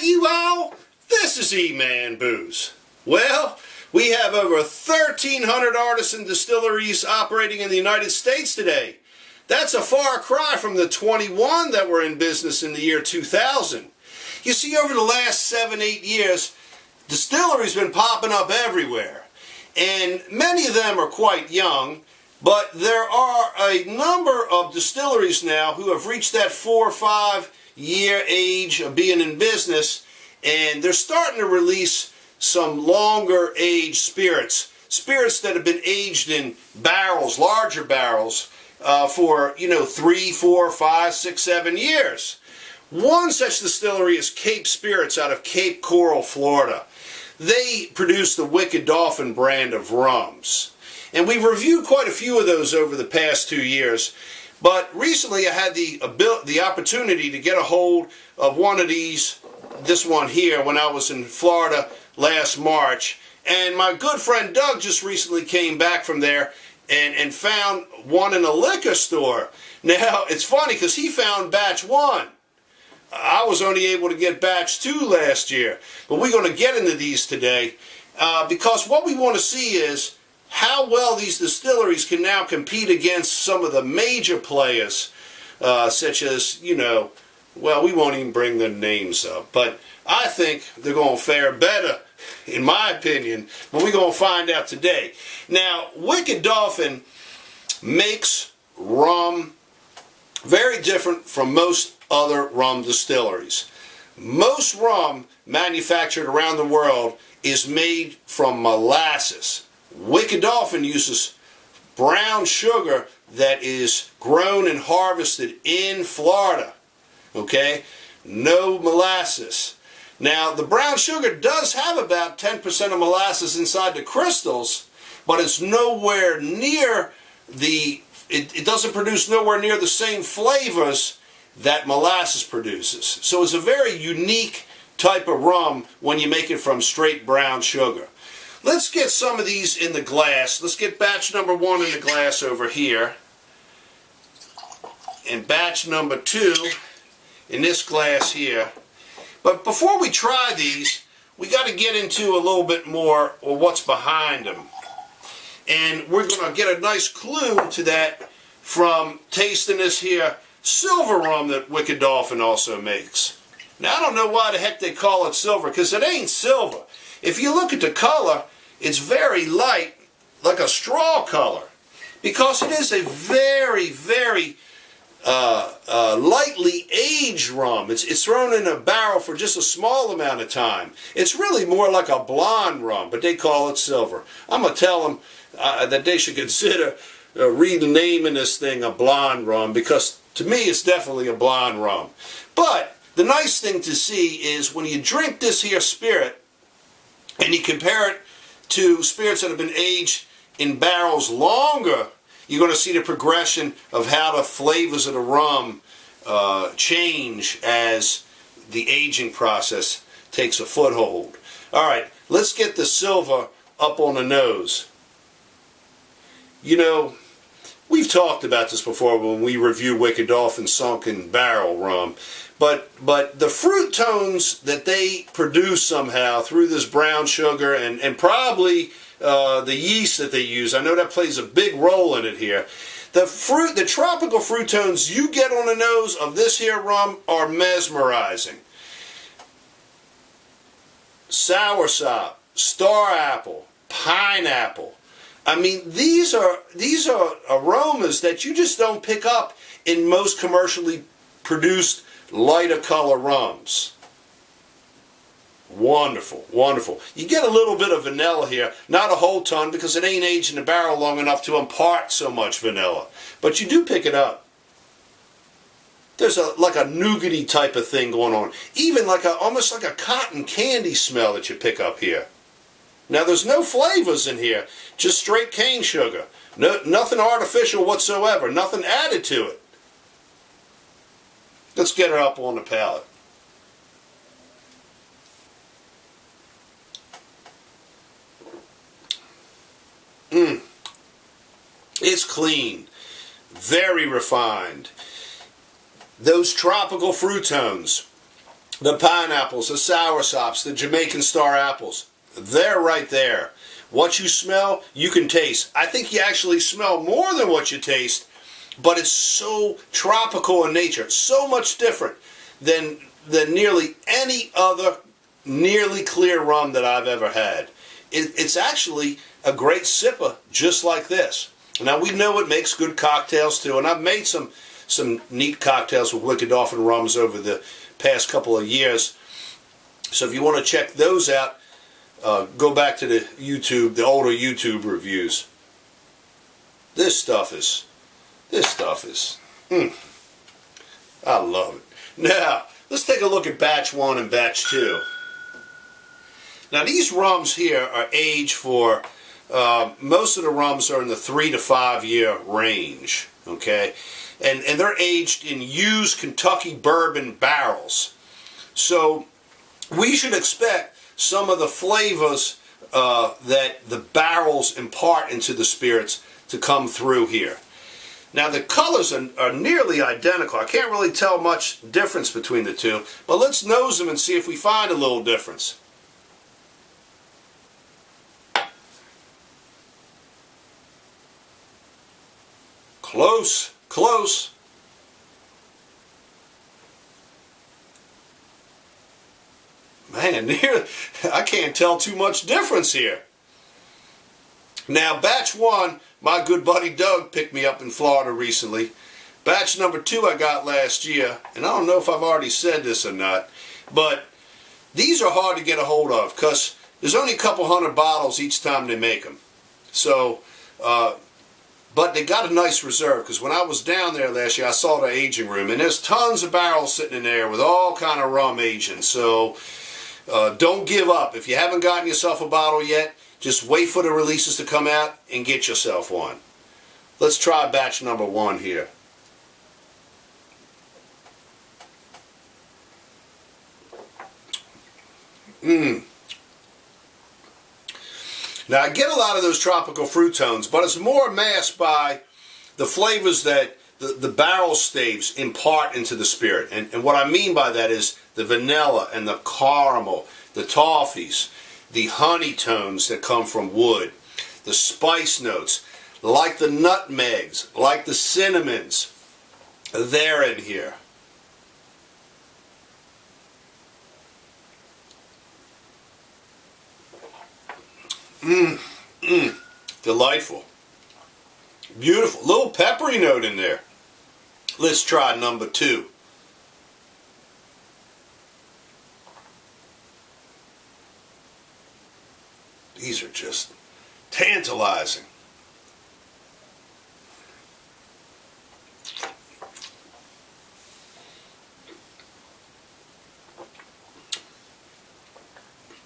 you all? This is E-Man Booze. Well, we have over 1,300 artisan distilleries operating in the United States today. That's a far cry from the 21 that were in business in the year 2000. You see, over the last 7-8 years, distilleries have been popping up everywhere. And many of them are quite young, but there are a number of distilleries now who have reached that 4 or 5 year age of being in business, and they're starting to release some longer aged spirits that have been aged in barrels, larger barrels, for 3, 4, 5, 6, 7 years. One such distillery is Cape Spirits out of Cape Coral, Florida. They produce the Wicked Dolphin brand of rums, and we've reviewed quite a few of those over the past 2 years. But recently I had the opportunity to get a hold of one of these, this one here, when I was in Florida last March. And my good friend Doug just recently came back from there and found one in a liquor store. Now, it's funny because he found batch 1. I was only able to get batch 2 last year. But we're going to get into these today because what we want to see is how well these distilleries can now compete against some of the major players, such as, well, we won't even bring their names up, but I think they're going to fare better, in my opinion, but we're going to find out today. Now, Wicked Dolphin makes rum very different from most other rum distilleries. Most rum manufactured around the world is made from molasses. Wicked Dolphin uses brown sugar that is grown and harvested in Florida. Okay? No molasses. Now, the brown sugar does have about 10% of molasses inside the crystals, but it's nowhere near it doesn't produce nowhere near the same flavors that molasses produces. So it's a very unique type of rum when you make it from straight brown sugar. Let's get some of these in the glass. Let's get batch number 1 in the glass over here. And batch number 2 in this glass here. But before we try these, we got to get into a little bit more of what's behind them. And we're going to get a nice clue to that from tasting this here silver rum that Wicked Dolphin also makes. Now, I don't know why the heck they call it silver, because it ain't silver. If you look at the color, it's very light, like a straw color, because it is a very, very lightly aged rum. It's thrown in a barrel for just a small amount of time. It's really more like a blonde rum, but they call it silver. I'm going to tell them that they should consider renaming this thing a blonde rum, because to me it's definitely a blonde rum. But the nice thing to see is when you drink this here spirit and you compare it to spirits that have been aged in barrels longer, you're going to see the progression of how the flavors of the rum change as the aging process takes a foothold. Alright, let's get the silver up on the nose. We've talked about this before when we review Wicked Dolphin Sunken Barrel Rum, but the fruit tones that they produce somehow through this brown sugar and probably the yeast that they use, I know that plays a big role in it here. The tropical fruit tones you get on the nose of this here rum are mesmerizing. Soursop, star apple, pineapple. I mean, these are aromas that you just don't pick up in most commercially produced lighter color rums. Wonderful, wonderful. You get a little bit of vanilla here, not a whole ton because it ain't aged in the barrel long enough to impart so much vanilla, but you do pick it up. There's like a nougaty type of thing going on, even almost like a cotton candy smell that you pick up here. Now, there's no flavors in here, just straight cane sugar. Nothing artificial whatsoever, nothing added to it. Let's get her up on the palate. It's clean, very refined. Those tropical fruit tones The pineapples, the soursops, the Jamaican star apples, they're right there. What you smell, you can taste. I think you actually smell more than what you taste, but it's so tropical in nature, so much different than nearly any other nearly clear rum that I've ever had. It's actually a great sipper just like this. Now we know it makes good cocktails too, and I've made some neat cocktails with Wicked Dolphin rums over the past couple of years. So if you want to check those out, go back to the older YouTube reviews. This stuff is, I love it. Now, let's take a look at batch 1 and batch 2. Now these rums here are aged for, most of the rums are in the 3 to 5 year range, okay? And they're aged in used Kentucky bourbon barrels. So we should expect some of the flavors that the barrels impart into the spirits to come through here. Now the colors are nearly identical. I can't really tell much difference between the two, but let's nose them and see if we find a little difference. Close, close. Man, I can't tell too much difference here. Now, batch 1, my good buddy Doug picked me up in Florida recently. Batch number 2 I got last year, and I don't know if I've already said this or not, but these are hard to get a hold of because there's only a couple hundred bottles each time they make them. So, but they got a nice reserve, because when I was down there last year, I saw the aging room, and there's tons of barrels sitting in there with all kind of rum aging. So don't give up. If you haven't gotten yourself a bottle yet, just wait for the releases to come out and get yourself one. Let's try batch number 1 here. Now I get a lot of those tropical fruit tones, but it's more masked by the flavors that the barrel staves impart into the spirit. And what I mean by that is the vanilla and the caramel, the toffees, the honey tones that come from wood, the spice notes, like the nutmegs, like the cinnamons, they're in here. Delightful. Beautiful. Little peppery note in there. Let's try number 2. These are just tantalizing.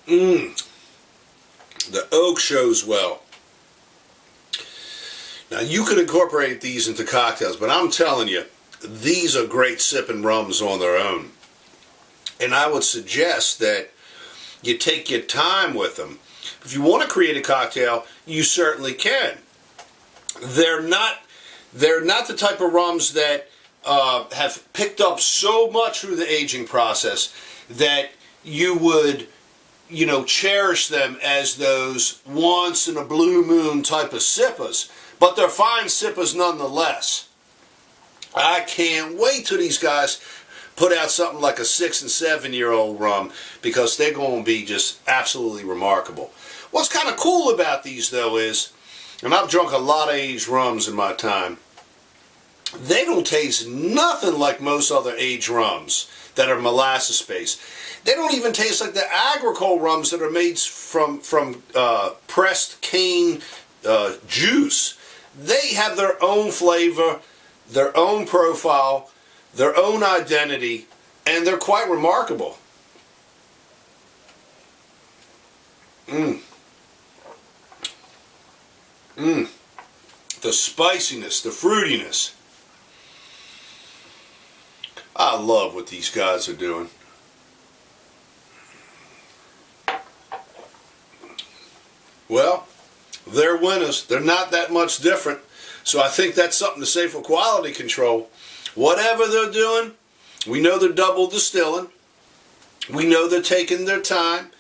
The oak shows well. Now you could incorporate these into cocktails, but I'm telling you, these are great sipping rums on their own. And I would suggest that you take your time with them. If you want to create a cocktail, you certainly can. They're not the type of rums that have picked up so much through the aging process that you would, cherish them as those once in a blue moon type of sippers. But they're fine sippers nonetheless. I can't wait till these guys put out something like a 6 and 7 year old rum, because they're going to be just absolutely remarkable. What's kind of cool about these though is, and I've drunk a lot of aged rums in my time, they don't taste nothing like most other aged rums that are molasses based. They don't even taste like the agricole rums that are made from pressed cane juice. They have their own flavor, their own profile, their own identity, and they're quite remarkable. The spiciness, the fruitiness. I love what these guys are doing. Well, they're winners. They're not that much different. So I think that's something to say for quality control. Whatever they're doing, we know they're double distilling. We know they're taking their time.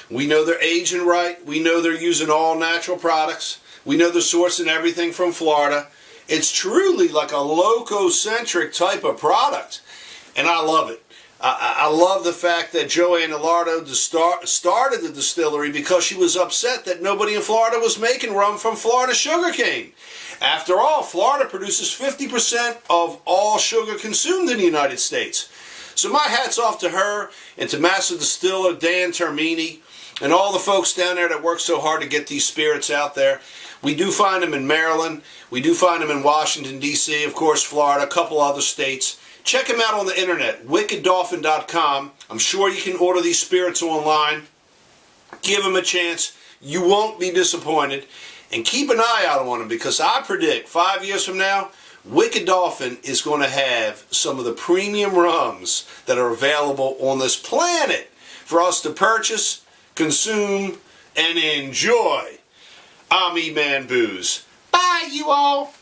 We know they're aging right. We know they're using all natural products. We know they're sourcing everything from Florida. It's truly like a loco-centric type of product, and I love it. I love the fact that Joanne Alardo started the distillery because she was upset that nobody in Florida was making rum from Florida sugarcane. After all, Florida produces 50% of all sugar consumed in the United States. So my hat's off to her and to master distiller Dan Termini and all the folks down there that work so hard to get these spirits out there. We do find them in Maryland. We do find them in Washington, D.C., of course, Florida, a couple other states. Check them out on the internet, wickeddolphin.com. I'm sure you can order these spirits online. Give them a chance. You won't be disappointed. And keep an eye out on them, because I predict 5 years from now, Wicked Dolphin is going to have some of the premium rums that are available on this planet for us to purchase, consume, and enjoy. I'm E-Man Booze. Bye, you all.